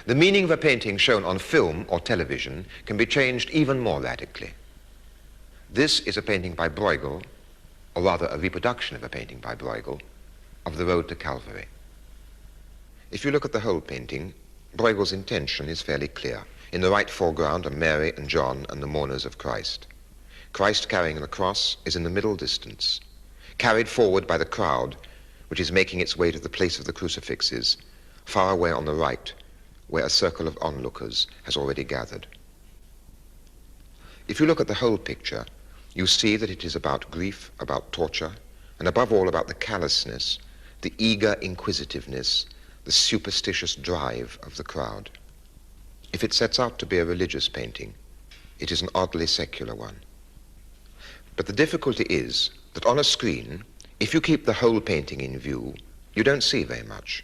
The meaning of a painting shown on film or television can be changed even more radically. This is a painting by Bruegel, or rather a reproduction of a painting by Bruegel, of the Road to Calvary. If you look at the whole painting, Bruegel's intention is fairly clear. In the right foreground are Mary and John and the mourners of Christ. Christ carrying the cross is in the middle distance, carried forward by the crowd, which is making its way to the place of the crucifixes, far away on the right, where a circle of onlookers has already gathered. If you look at the whole picture, you see that it is about grief, about torture, and above all about the callousness, the eager inquisitiveness, the superstitious drive of the crowd. If it sets out to be a religious painting, it is an oddly secular one. But the difficulty is that on a screen, if you keep the whole painting in view, you don't see very much.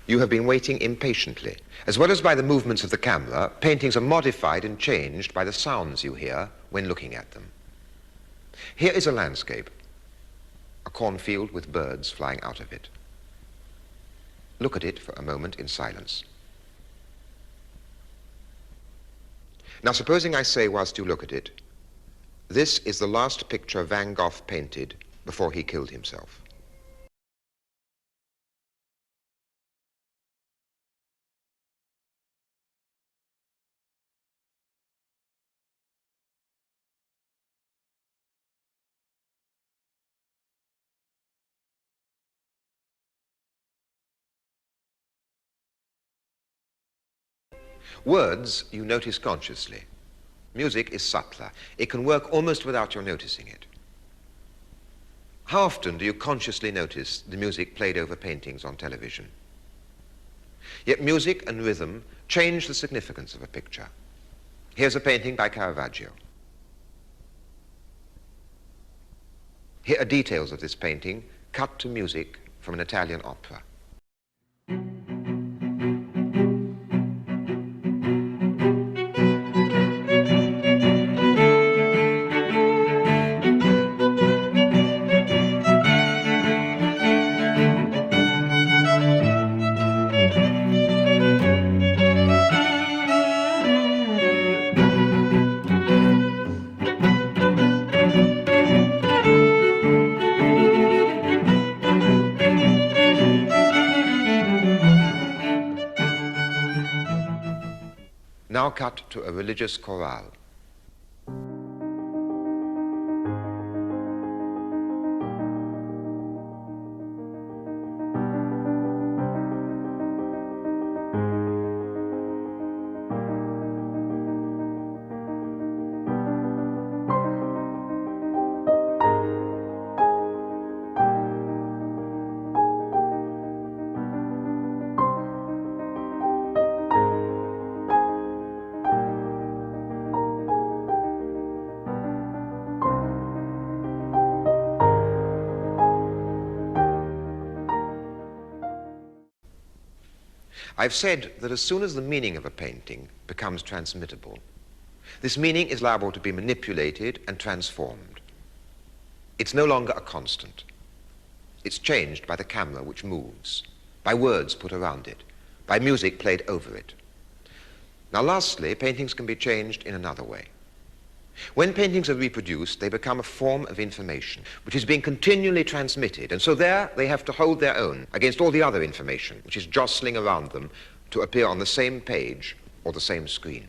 You have been waiting impatiently. As well as by the movements of the camera, paintings are modified and changed by the sounds you hear when looking at them. Here is a landscape, a cornfield with birds flying out of it. Look at it for a moment in silence. Now, supposing I say whilst you look at it, this is the last picture Van Gogh painted before he killed himself. Words you notice consciously. Music is subtler. It can work almost without your noticing it. How often do you consciously notice the music played over paintings on television? Yet music and rhythm change the significance of a picture. Here's a painting by Caravaggio. Here are details of this painting cut to music from an Italian opera. Now cut to a religious chorale. I've said that as soon as the meaning of a painting becomes transmittable, this meaning is liable to be manipulated and transformed. It's no longer a constant. It's changed by the camera which moves, by words put around it, by music played over it. Now lastly, paintings can be changed in another way. When paintings are reproduced, they become a form of information which is being continually transmitted, and so there they have to hold their own against all the other information which is jostling around them to appear on the same page or the same screen.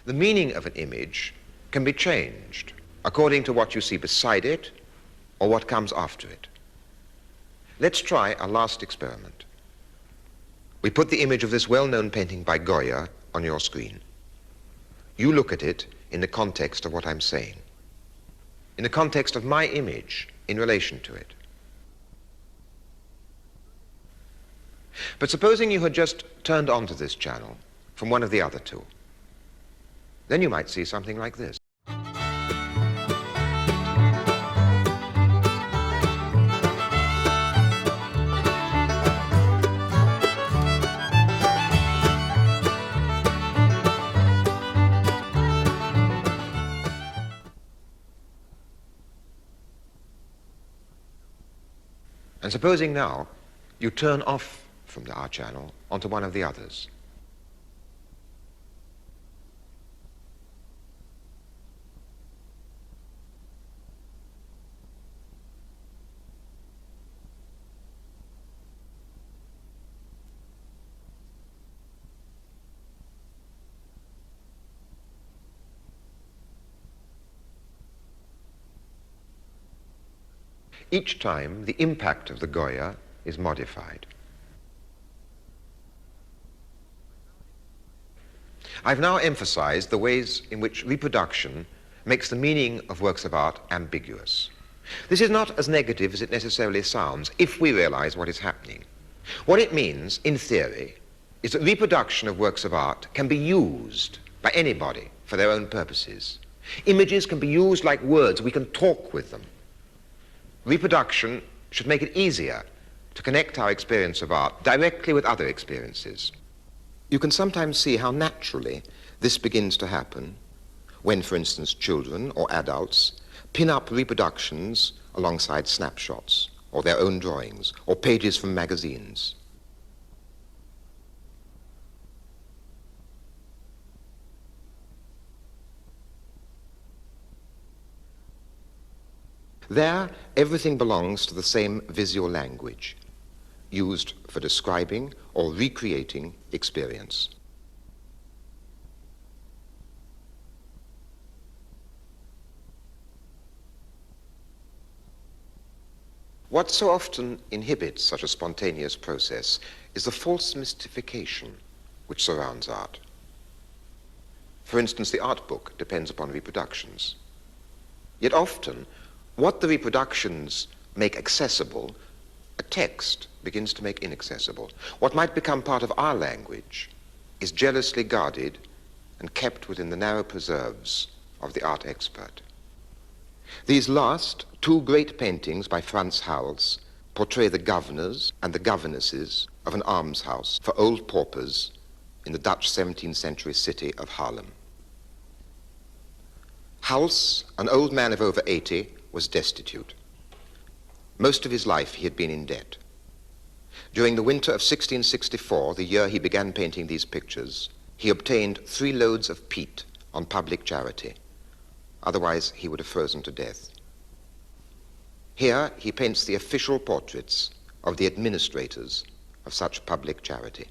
The meaning of an image can be changed according to what you see beside it or what comes after it. Let's try a last experiment. We put the image of this well-known painting by Goya on your screen. You look at it in the context of what I'm saying, in the context of my image in relation to it. But supposing you had just turned onto this channel from one of the other two, then you might see something like this. And supposing now you turn off from the R channel onto one of the others. Each time, the impact of the Goya is modified. I've now emphasized the ways in which reproduction makes the meaning of works of art ambiguous. This is not as negative as it necessarily sounds if we realize what is happening. What it means, in theory, is that reproduction of works of art can be used by anybody for their own purposes. Images can be used like words. We can talk with them. Reproduction should make it easier to connect our experience of art directly with other experiences. You can sometimes see how naturally this begins to happen when, for instance, children or adults pin up reproductions alongside snapshots or their own drawings or pages from magazines. There, everything belongs to the same visual language, used for describing or recreating experience. What so often inhibits such a spontaneous process is the false mystification which surrounds art. For instance, the art book depends upon reproductions. Yet often, what the reproductions make accessible, a text begins to make inaccessible. What might become part of our language is jealously guarded and kept within the narrow preserves of the art expert. These last two great paintings by Frans Hals portray the governors and the governesses of an almshouse for old paupers in the Dutch 17th century city of Haarlem. Hals, an old man of over 80, was destitute. Most of his life he had been in debt. During the winter of 1664, the year he began painting these pictures, he obtained 3 loads of peat on public charity. Otherwise, he would have frozen to death. Here, he paints the official portraits of the administrators of such public charity.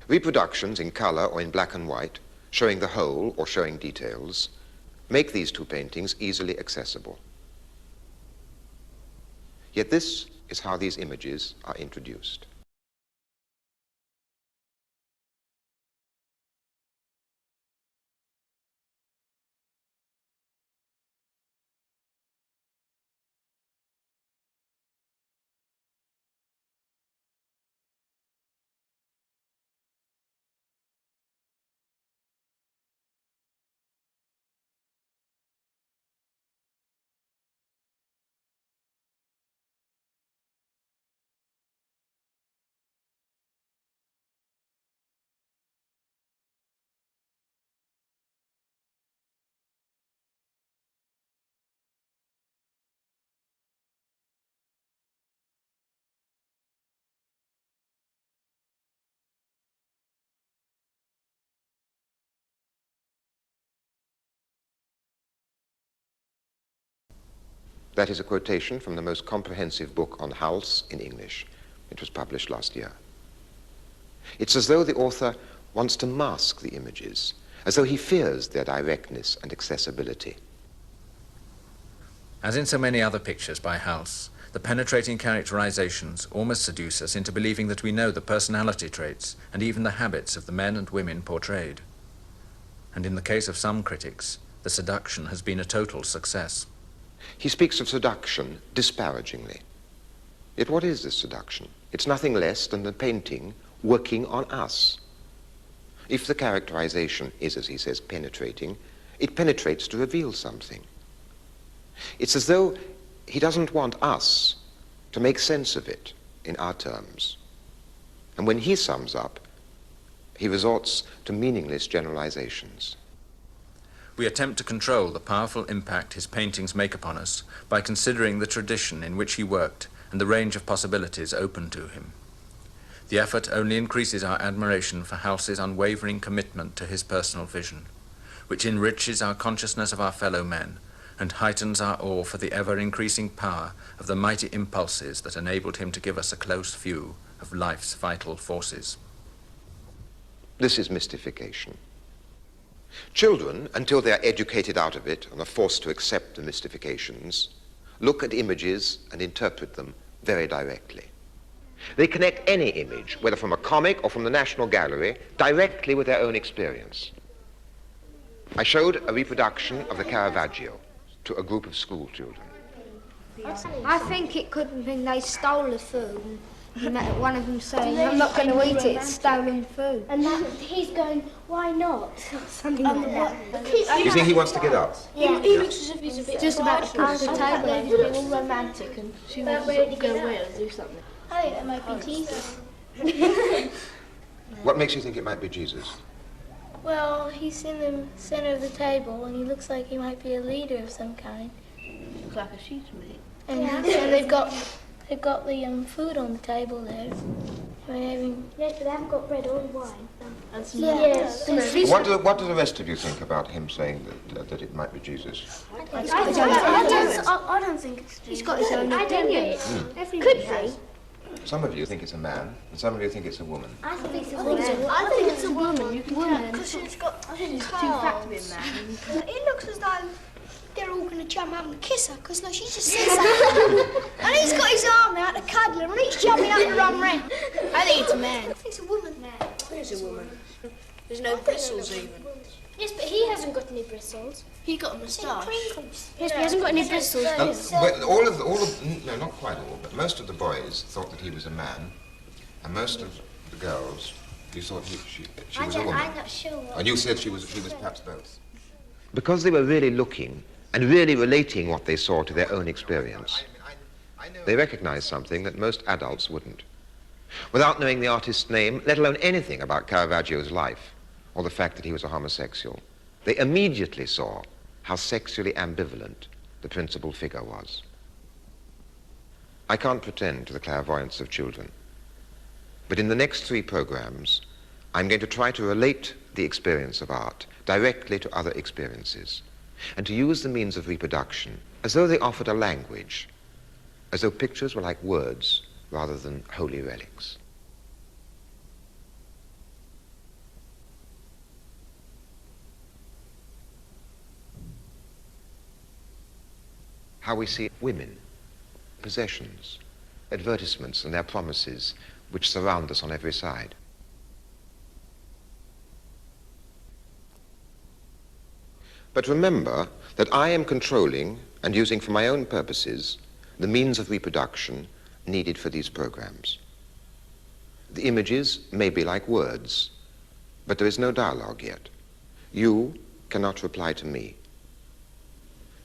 Reproductions in color or in black and white, showing the whole or showing details, make these two paintings easily accessible. Yet this is how these images are introduced. That is a quotation from the most comprehensive book on Hals in English. It was published last year. It's as though the author wants to mask the images, as though he fears their directness and accessibility. As in so many other pictures by Hals, the penetrating characterizations almost seduce us into believing that we know the personality traits and even the habits of the men and women portrayed. And in the case of some critics, the seduction has been a total success. He speaks of seduction disparagingly. Yet what is this seduction? It's nothing less than the painting working on us. If the characterization is, as he says, penetrating, it penetrates to reveal something. It's as though he doesn't want us to make sense of it in our terms. And when he sums up, he resorts to meaningless generalizations. We attempt to control the powerful impact his paintings make upon us by considering the tradition in which he worked and the range of possibilities open to him. The effort only increases our admiration for House's unwavering commitment to his personal vision, which enriches our consciousness of our fellow men and heightens our awe for the ever-increasing power of the mighty impulses that enabled him to give us a close view of life's vital forces. This is mystification. Children, until they are educated out of it and are forced to accept the mystifications, look at images and interpret them very directly. They connect any image, whether from a comic or from the National Gallery, directly with their own experience. I showed a reproduction of the Caravaggio to a group of school children. I think it could have been they stole the food. And one of them saying, I'm not going to eat it, it's stolen food. And he's going, why not? Something like that. You think he wants to get up? Yeah. He looks as if he's a bit Just about to pass the table. He's a bit all romantic and she wants to go away and do something. I think that might be Jesus. What makes you think it might be Jesus? Well, he's in the center of the table and he looks like he might be a leader of some kind. Looks like a sheet to me. And so they've got the food on the table there. Yes, but they haven't got bread or wine. And some yes. What do the rest of you think about him saying that it might be Jesus? I don't think it's Jesus. He's got his own opinion. Could be. Some of you think it's a man, and some of you think it's a woman. I think it's a woman. I think it's a woman. You can tell. Because she's got I think it's too fat to be a man. It looks as though they're all going to jump out and kiss her, because no, she just sits there. And he's got his arm out to cuddle her, and he's jumping up to run round. I think it's a man. I think it's a woman. I think it's a woman. There's no bristles even. Yes, but he hasn't got any bristles. He got a moustache. Yes, but he hasn't got any bristles. No, not quite all, but most of the boys thought that he was a man, and most of the girls, you thought she was a woman. I'm not sure. And you said she was perhaps both. Because they were really looking and really relating what they saw to their own experience, they recognized something that most adults wouldn't. Without knowing the artist's name, let alone anything about Caravaggio's life, or the fact that he was a homosexual, they immediately saw how sexually ambivalent the principal figure was. I can't pretend to the clairvoyance of children, but in the next 3 programs, I'm going to try to relate the experience of art directly to other experiences, and to use the means of reproduction as though they offered a language, as though pictures were like words rather than holy relics. How we see women, possessions, advertisements and their promises which surround us on every side. But remember that I am controlling and using for my own purposes the means of reproduction needed for these programs. The images may be like words, but there is no dialogue yet. You cannot reply to me.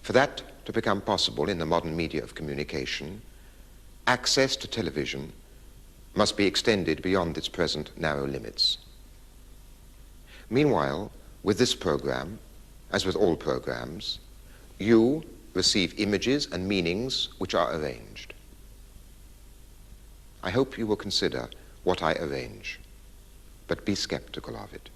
For that to become possible in the modern media of communication, access to television must be extended beyond its present narrow limits. Meanwhile, with this program, as with all programs, you receive images and meanings which are arranged. I hope you will consider what I arrange, but be skeptical of it.